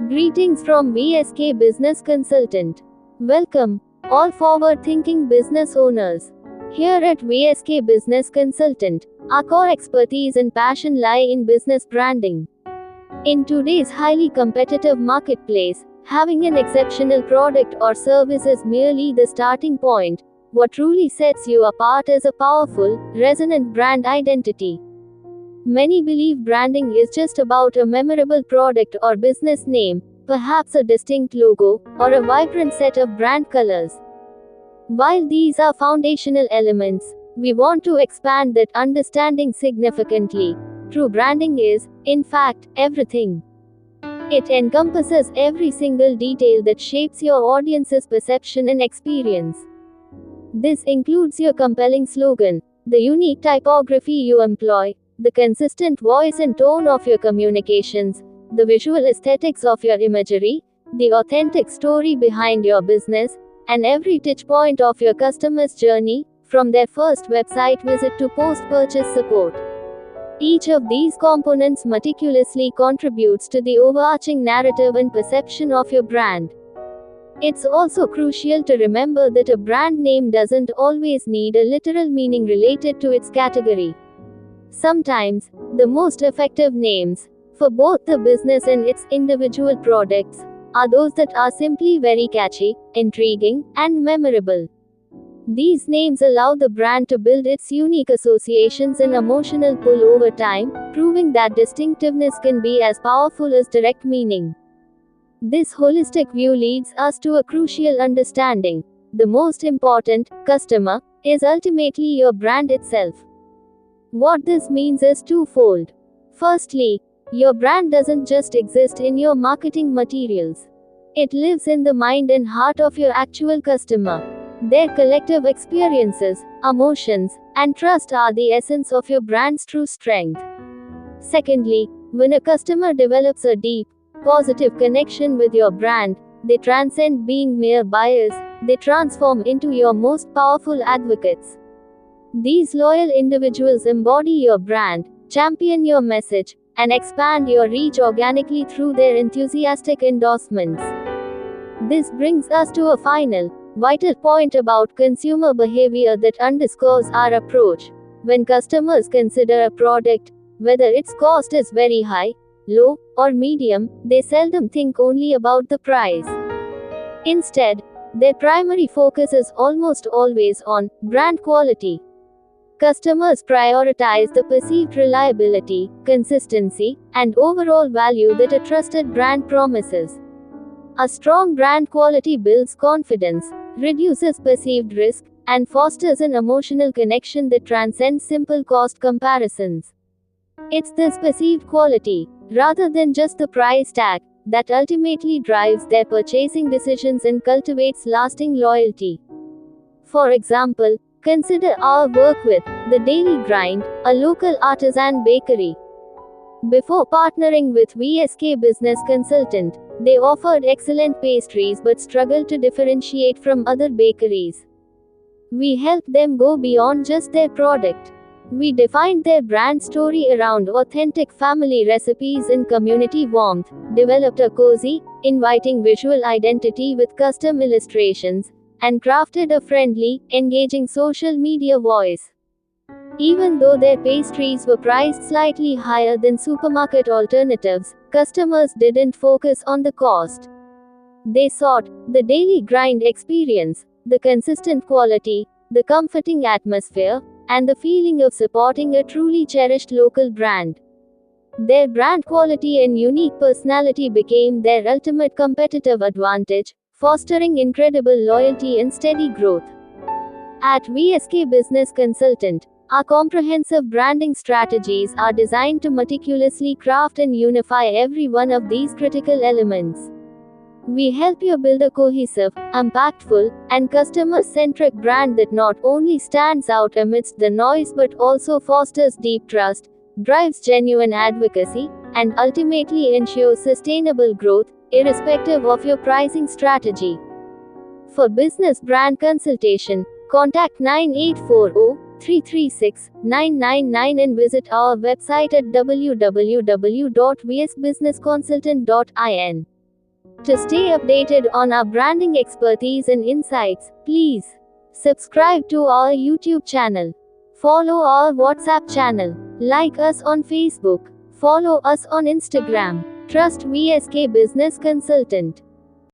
Greetings from VSK Business Consultant. Welcome, all forward thinking business owners. Here at VSK Business Consultant, our core expertise and passion lie in business branding. In today's highly competitive marketplace, having an exceptional product or service is merely the starting point. What truly sets you apart is a powerful, resonant brand identity. Many believe branding is just about a memorable product or business name, perhaps a distinct logo, or a vibrant set of brand colors. While these are foundational elements, we want to expand that understanding significantly. True branding is, in fact, everything. It encompasses every single detail that shapes your audience's perception and experience. This includes your compelling slogan, the unique typography you employ, the consistent voice and tone of your communications, the visual aesthetics of your imagery, the authentic story behind your business, and every touch point of your customer's journey, from their first website visit to post-purchase support. Each of these components meticulously contributes to the overarching narrative and perception of your brand. It's also crucial to remember that a brand name doesn't always need a literal meaning related to its category. Sometimes, the most effective names, for both the business and its individual products, are those that are simply very catchy, intriguing, and memorable. These names allow the brand to build its unique associations and emotional pull over time, proving that distinctiveness can be as powerful as direct meaning. This holistic view leads us to a crucial understanding. The most important customer is ultimately your brand itself. What this means is twofold. Firstly, your brand doesn't just exist in your marketing materials. It lives in the mind and heart of your actual customer. Their collective experiences, emotions, and trust are the essence of your brand's true strength. Secondly, when a customer develops a deep, positive connection with your brand, they transcend being mere buyers, they transform into your most powerful advocates. These loyal individuals embody your brand, champion your message, and expand your reach organically through their enthusiastic endorsements. This brings us to a final, vital point about consumer behavior that underscores our approach. When customers consider a product, whether its cost is very high, low, or medium, they seldom think only about the price. Instead, their primary focus is almost always on brand quality. Customers prioritize the perceived reliability, consistency, and overall value that a trusted brand promises. A strong brand quality builds confidence, reduces perceived risk, and fosters an emotional connection that transcends simple cost comparisons. It's this perceived quality, rather than just the price tag, that ultimately drives their purchasing decisions and cultivates lasting loyalty. For example, consider our work with The Daily Grind, a local artisan bakery. Before partnering with VSK Business Consultant, they offered excellent pastries but struggled to differentiate from other bakeries. We helped them go beyond just their product. We defined their brand story around authentic family recipes and community warmth, developed a cozy, inviting visual identity with custom illustrations, and crafted a friendly, engaging social media voice. Even though their pastries were priced slightly higher than supermarket alternatives, customers didn't focus on the cost. They sought the daily grind experience, the consistent quality, the comforting atmosphere, and the feeling of supporting a truly cherished local brand. Their brand quality and unique personality became their ultimate competitive advantage, fostering incredible loyalty and steady growth. At VSK Business Consultant, our comprehensive branding strategies are designed to meticulously craft and unify every one of these critical elements. We help you build a cohesive, impactful, and customer-centric brand that not only stands out amidst the noise but also fosters deep trust, drives genuine advocacy, and ultimately ensures sustainable growth, irrespective of your pricing strategy. For business brand consultation, contact 9840-336-999 and visit our website at www.vsbusinessconsultant.in. To stay updated on our branding expertise and insights, please subscribe to our YouTube channel. Follow our WhatsApp channel. Like us on Facebook. Follow us on Instagram. Trust VSK Business Consultant.